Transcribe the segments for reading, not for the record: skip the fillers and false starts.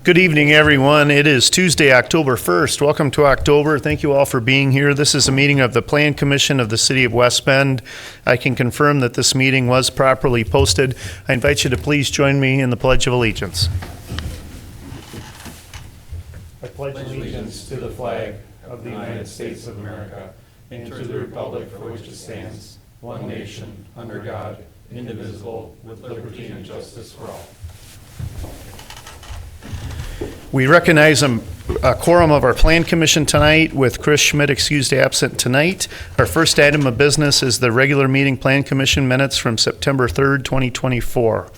Good evening, everyone. It is Tuesday, October 1st. Welcome to October. Thank you all for being here. This is a meeting of the Plan Commission of the City of West Bend. I can confirm that this meeting was properly posted. I invite you to please join me in the Pledge of Allegiance. I pledge allegiance to the flag of the United States of America and to the republic for which it stands, one nation, under God, indivisible, with liberty and justice for all. We recognize a quorum of our Plan Commission tonight with Chris Schmidt excused absent tonight. Our first item of business is the regular meeting Plan Commission minutes from September 3rd, 2024.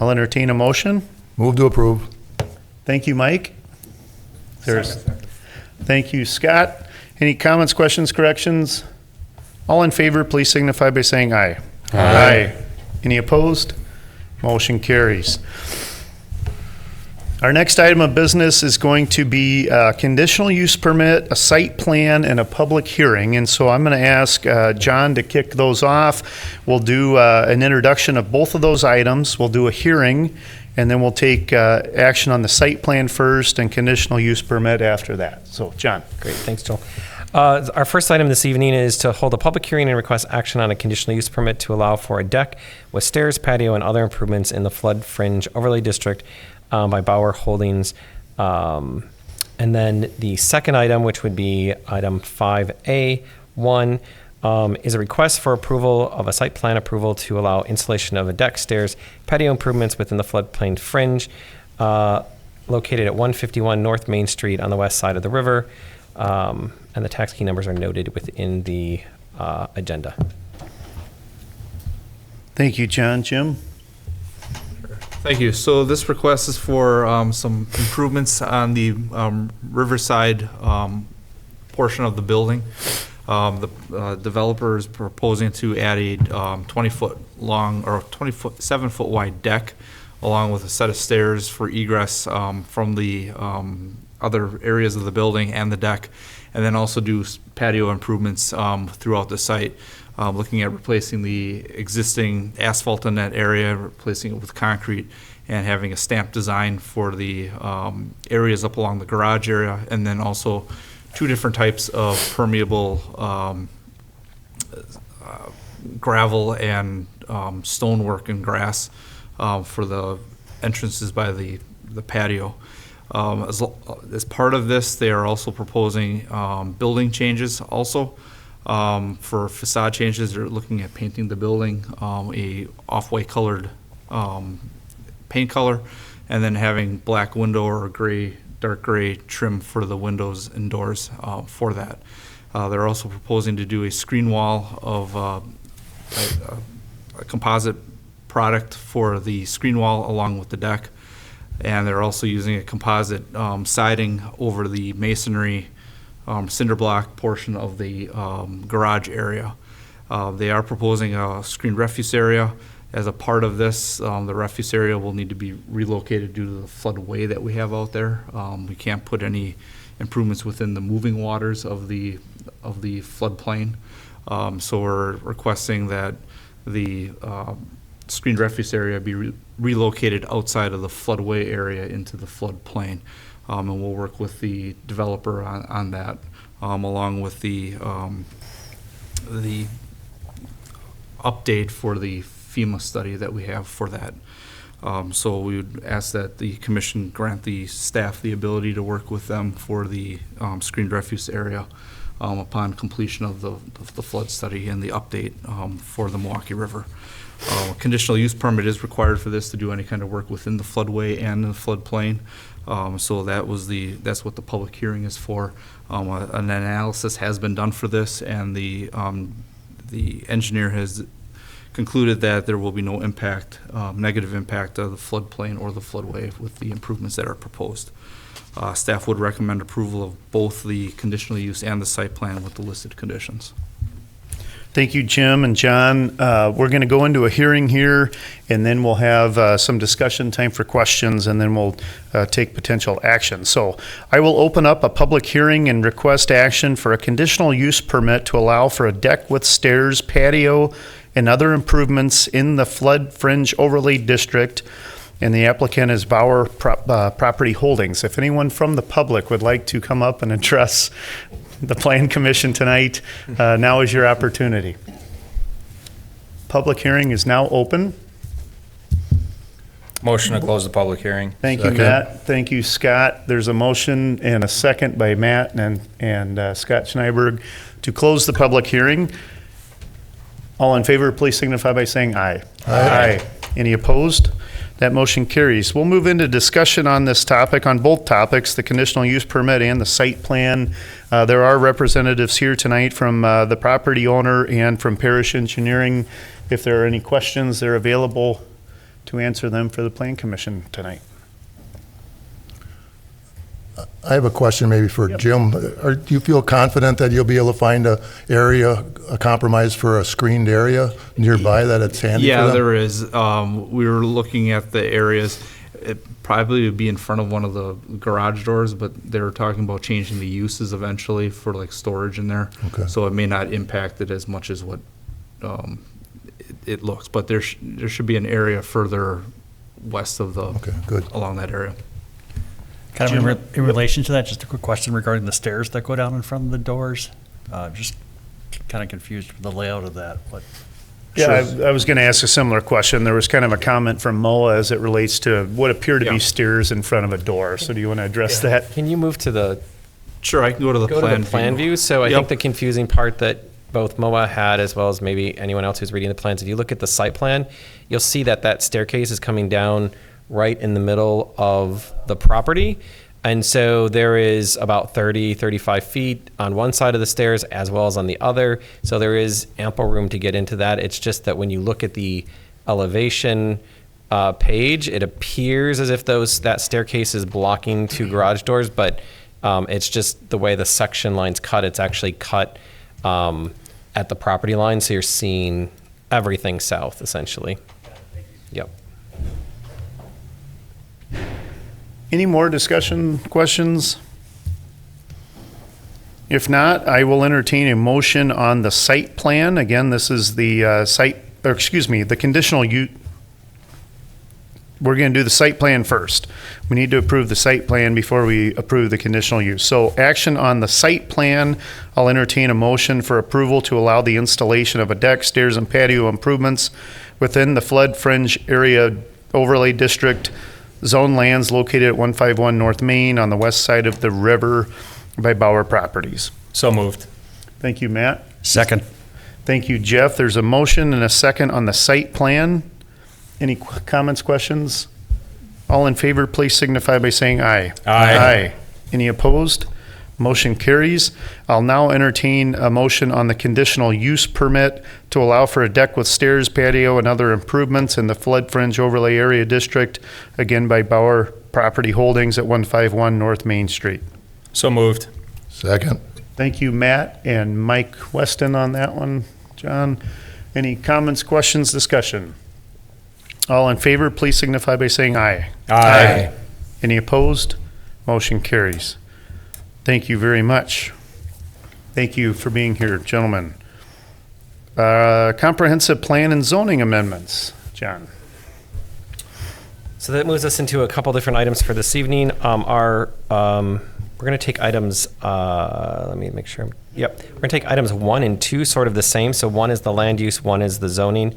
I'll entertain a motion. Move to approve. Thank you, Mike. Thank you, Scott. Any comments, questions, corrections? All in favor, please signify by saying aye. Aye. Any opposed? Motion carries. Our next item of business is going to be a conditional use permit, a site plan, and a public hearing. And so I'm going to ask John to kick those off. We'll do an introduction of both of those items. We'll do a hearing, and then we'll take action on the site plan first and conditional use permit after that. So, John. Great, thanks, Joel. Our first item this evening is to hold a public hearing and request action on a conditional use permit to allow for a deck with stairs, patio, and other improvements in the Flood Fringe Overlay District by Bauer Holdings. And then the second item, which would be item 5A1, is a request for approval of a site plan approval to allow installation of a deck, stairs, patio improvements within the floodplain fringe located at 151 North Main Street on the west side of the river. And the tax key numbers are noted within the agenda. Thank you, John. Jim? Thank you. So this request is for some improvements on the riverside portion of the building. The developer is proposing to add a 20-foot long or 27-foot wide deck, along with a set of stairs for egress from the other areas of the building and the deck, and then also do patio improvements throughout the site. Looking at replacing the existing asphalt in that area, replacing it with concrete, and having a stamp design for the areas up along the garage area, and then also two different types of permeable gravel and stonework and grass for the entrances by the patio. As part of this, they are also proposing building changes also. For facade changes, they're looking at painting the building a off-white colored paint color, and then having black window or gray, dark gray trim for the windows and doors for that. They're also proposing to do a screen wall of a composite product for the screen wall along with the deck, and they're also using a composite siding over the masonry cinder block portion of the garage area. They are proposing a screened refuse area. As a part of this, the refuse area will need to be relocated due to the floodway that we have out there. We can't put any improvements within the moving waters of the floodplain. So we're requesting that the screened refuse area be relocated outside of the floodway area into the floodplain. And we'll work with the developer on that, along with the update for the FEMA study that we have for that. So we would ask that the commission grant the staff the ability to work with them for the screened refuse area upon completion of the flood study and the update for the Milwaukee River. Conditional use permit is required for this to do any kind of work within the floodway and the floodplain. So that's what the public hearing is for. An analysis has been done for this, and the engineer has concluded that there will be no impact, negative impact of the floodplain or the floodway with the improvements that are proposed. Staff would recommend approval of both the conditional use and the site plan with the listed conditions. Thank you, Jim and John. We're going to go into a hearing here, and then we'll have some discussion time for questions, and then we'll take potential action. So I will open up a public hearing and request action for a conditional use permit to allow for a deck with stairs, patio, and other improvements in the Flood Fringe Overlay District and the applicant is Bauer Property Holdings. If anyone from the public would like to come up and address the Plan Commission tonight, now is your opportunity. Public hearing is now open. Motion to close the public hearing. Thank you, Matt. Thank you, Scott. There's a motion and a second by Matt and Scott Schneiberg to close the public hearing. All in favor, please signify by saying aye. Aye. Any opposed? That motion carries. We'll move into discussion on this topic, on both topics, the conditional use permit and the site plan. There are representatives here tonight from the property owner and from Parish Engineering. If there are any questions, they're available to answer them for the Plan Commission tonight. I have a question maybe for Jim. Do you feel confident that you'll be able to find a compromise for a screened area nearby that it's handy for Yeah, them? there is. We were looking at the areas. It probably would be in front of one of the garage doors, but they were talking about changing the uses eventually for like storage in there. Okay. So it may not impact it as much as what it looks, but there should be an area further west of the, Okay, good. along that area. Kind of in relation to that, just a quick question regarding the stairs that go down in front of the doors. Just kind of confused with the layout of that. Yeah, I was going to ask a similar question. There was kind of a comment from MOA as it relates to what appear to be Yeah. stairs in front of a door. So do you want to address that? Can you move to the Sure, I can go to the plan view? So I Yep. think the confusing part that both MOA had, as well as maybe anyone else who's reading the plans, if you look at the site plan, you'll see that that staircase is coming down right in the middle of the property. And so there is about 30, 35 feet on one side of the stairs as well as on the other. So there is ample room to get into that. It's just that when you look at the elevation page, it appears as if that staircase is blocking two garage doors, but it's just the way the section line's cut. It's actually cut at the property line, so you're seeing everything south, essentially. Yep. Any more discussion, questions? If not, I will entertain a motion on the site plan. Again, this is the the conditional use. We're going to do the site plan first. We need to approve the site plan before we approve the conditional use. So action on the site plan, I'll entertain a motion for approval to allow the installation of a deck, stairs, and patio improvements within the Flood Fringe Overlay District zone lands located at 151 North Main on the west side of the river by Bauer Properties. So moved. Thank you, Matt. Second. Thank you, Jeff. There's a motion and a second on the site plan. Any comments, questions? All in favor, please signify by saying aye. Aye. Any opposed? Motion carries. I'll now entertain a motion on the conditional use permit to allow for a deck with stairs, patio, and other improvements in the Flood Fringe Overlay Area District, again by Bauer Property Holdings at 151 North Main Street. So moved. Second. Thank you, Matt and Mike Weston on that one. John, any comments, questions, discussion? All in favor, please signify by saying aye. Aye. Any opposed? Motion carries. Thank you very much. Thank you for being here, gentlemen. Comprehensive plan and zoning amendments. John. So that moves us into a couple different items for this evening. We're going to take items, let me make sure. Yep. We're going to take items 1 and 2, sort of the same. So 1 is the land use, 1 is the zoning.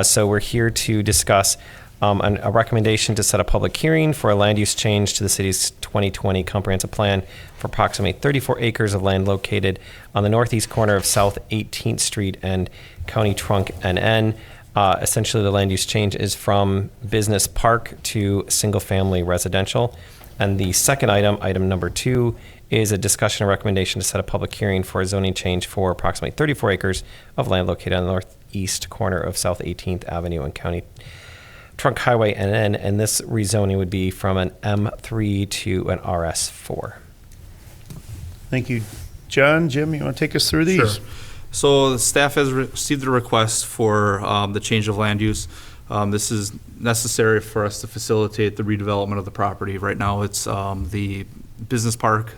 So we're here to discuss a recommendation to set a public hearing for a land use change to the city's 2020 comprehensive plan for approximately 34 acres of land located on the northeast corner of South 18th Street and County Trunk NN. Essentially, the land use change is from business park to single-family residential. And the second item, item number 2, is a discussion and recommendation to set a public hearing for a zoning change for approximately 34 acres of land located on the northeast corner of South 18th Avenue and County Trunk Highway NN, and this rezoning would be from an M3 to an RS4. Thank you. John, Jim, you want to take us through these? Sure. So the staff has received a request for the change of land use. This is necessary for us to facilitate the redevelopment of the property. Right now, it's the business park.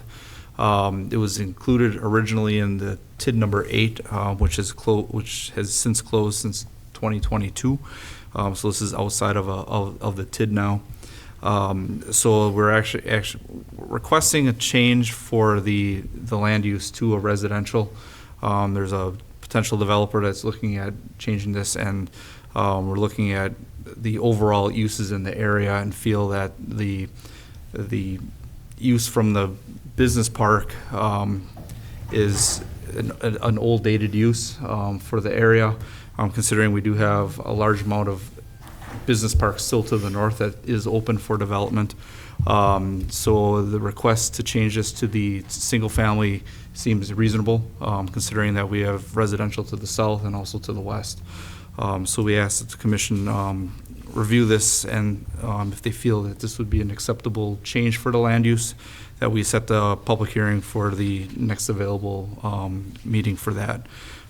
It was included originally in the TID number 8, which has since closed since 2022. So this is outside of the TID now. So we're actually requesting a change for the land use to a residential. There's a potential developer that's looking at changing this, and we're looking at the overall uses in the area and feel that the use from the business park is an old dated use for the area, considering we do have a large amount of business parks still to the north that is open for development. So the request to change this to the single family seems reasonable, considering that we have residential to the south and also to the west. So we ask that the commission review this, and if they feel that this would be an acceptable change for the land use, that we set the public hearing for the next available meeting for that.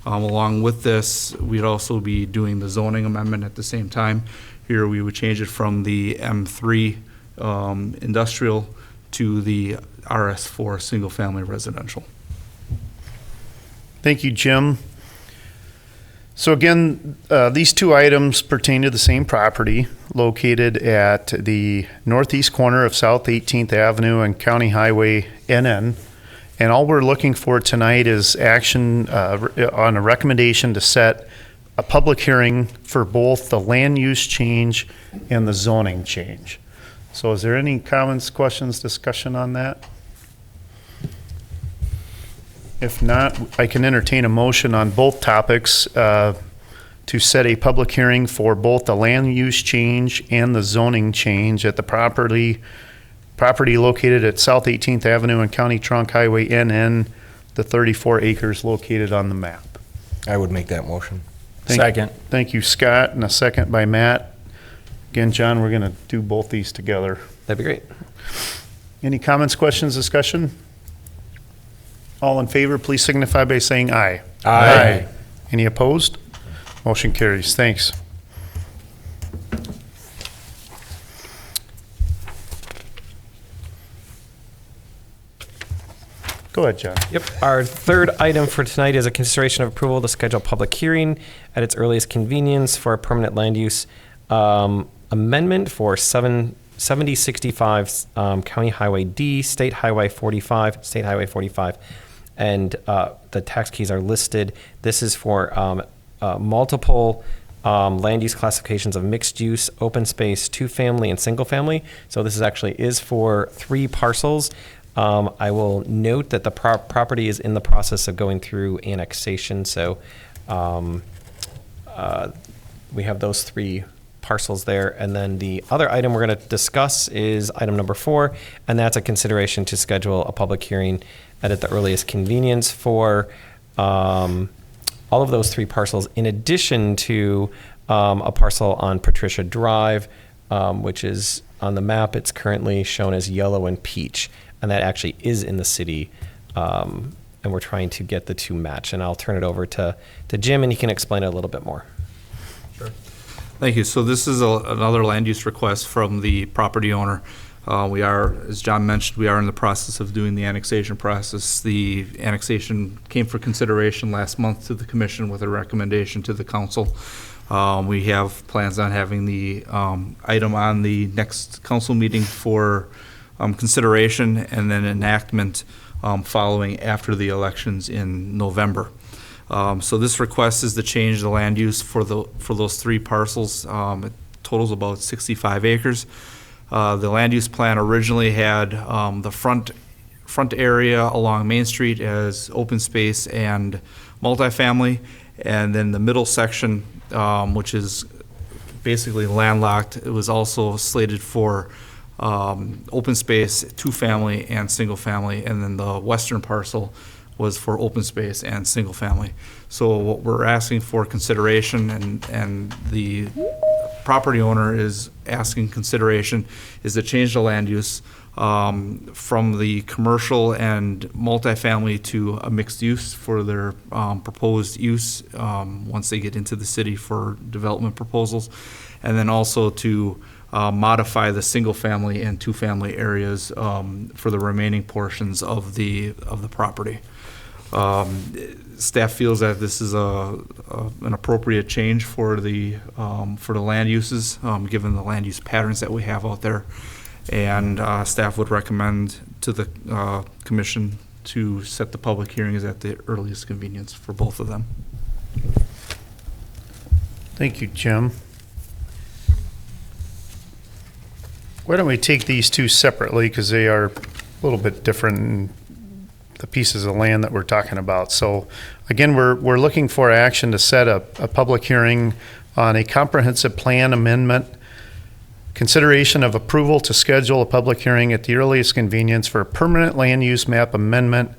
Along with this, we'd also be doing the zoning amendment at the same time. Here we would change it from the M3 industrial to the RS4 single family residential. Thank you, Jim. So again, these two items pertain to the same property located at the northeast corner of South 18th Avenue and County Highway NN. And all we're looking for tonight is action on a recommendation to set a public hearing for both the land use change and the zoning change. So is there any comments, questions, discussion on that? If not, I can entertain a motion on both topics to set a public hearing for both the land use change and the zoning change at the property located at South 18th Avenue and County Trunk Highway NN, the 34 acres located on the map. I would make that motion. Second. Thank you, Scott, and a second by Matt. Again, John, we're going to do both these together. That'd be great. Any comments, questions, discussion? All in favor, please signify by saying aye. Aye. Any opposed? Motion carries. Thanks. Go ahead, John. Yep. Our third item for tonight is a consideration of approval to schedule a public hearing at its earliest convenience for a permanent land use amendment for 7065 County Highway D, State Highway 45, and the tax keys are listed. This is for multiple land use classifications of mixed use, open space, two family, and single family. So this is for 3 parcels. I will note that the property is in the process of going through annexation, so we have those 3 parcels there. And then the other item we're going to discuss is item number 4, and that's a consideration to schedule a public hearing at the earliest convenience for all of those 3 parcels, in addition to a parcel on Patricia Drive, which is on the map. It's currently shown as yellow and peach, and that actually is in the city, and we're trying to get the 2 match. And I'll turn it over to Jim, and he can explain it a little bit more. Sure. Thank you. So this is another land use request from the property owner. We are, as John mentioned, we are in the process of doing the annexation process. The annexation came for consideration last month to the commission with a recommendation to the council. We have plans on having the item on the next council meeting for consideration, and then enactment following after the elections in November. So this request is to change the land use for those 3 parcels. It totals about 65 acres. The land use plan originally had the front area along Main Street as open space and multifamily, and then the middle section, which is basically landlocked, it was also slated for open space, 2-family, and single family, and then the western parcel was for open space and single family. So what we're asking for consideration, and the property owner is asking consideration, is to change the land use from the commercial and multifamily to a mixed use for their proposed use once they get into the city for development proposals, and then also to modify the single family and 2-family areas for the remaining portions of the property. staff feels that this is an appropriate change for the land uses, given the land use patterns that we have out there. And staff would recommend to the commission to set the public hearings at the earliest convenience for both of them. Thank you, Jim. Why don't we take these two separately, because they are a little bit different in the pieces of land that we're talking about. So again, we're looking for action to set a public hearing on a comprehensive plan amendment, consideration of approval to schedule a public hearing at the earliest convenience for a permanent land use map amendment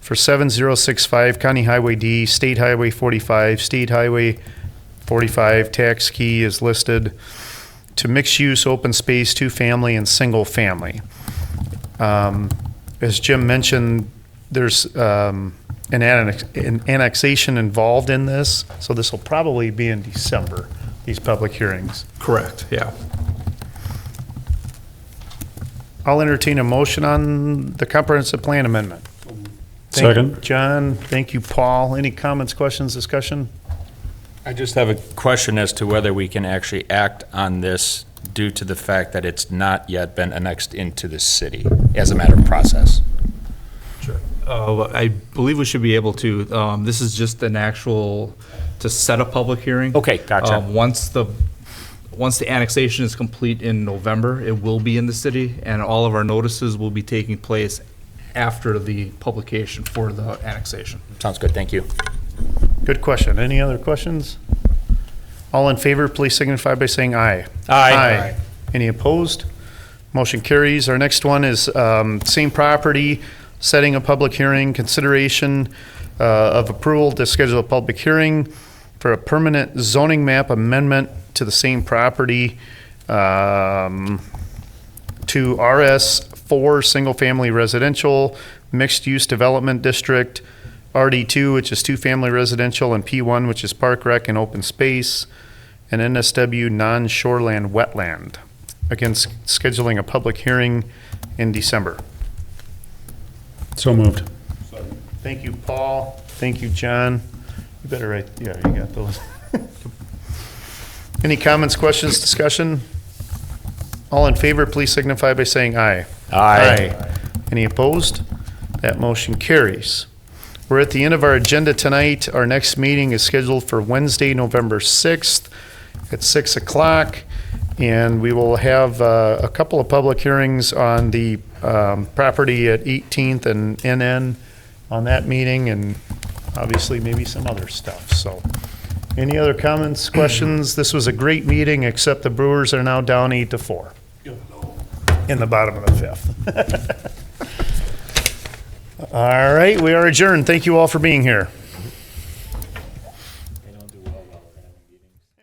for 7065 County Highway D, State Highway 45, State Highway 45, tax key is listed, to mixed-use, open space, two-family, and single-family. As Jim mentioned, there's an annexation involved in this, so this will probably be in December, these public hearings. Correct, yeah. I'll entertain a motion on the comprehensive plan amendment. Thank you, Second. John, thank you, Paul. Any comments, questions, discussion? I just have a question as to whether we can actually act on this due to the fact that it's not yet been annexed into the city as a matter of process. I believe we should be able to. This is just an actual, to set a public hearing. Okay, gotcha. Once the annexation is complete in November, it will be in the city, and all of our notices will be taking place after the publication for the annexation. Sounds good, thank you. Good question. Any other questions? All in favor, please signify by saying aye. Aye. Any opposed? Motion carries. Our next one is same property, setting a public hearing, consideration of approval to schedule a public hearing for a permanent zoning map amendment to the same property to RS4 Single Family Residential Mixed Use Development District, RD2, which is two-family residential, and P1, which is park rec and open space, and NSW non-shoreland wetland. Again, scheduling a public hearing in December. So moved. Thank you, Paul. Thank you, John. You better write, yeah, you got those. Any comments, questions, discussion? All in favor, please signify by saying aye. Aye. Any opposed? That motion carries. We're at the end of our agenda tonight. Our next meeting is scheduled for Wednesday, November 6th at 6 o'clock. And we will have a couple of public hearings on the property at 18th and NN on that meeting, and obviously maybe some other stuff. So any other comments, questions? This was a great meeting, except the Brewers are now down 8-4 in the bottom of the fifth. All right, we are adjourned. Thank you all for being here.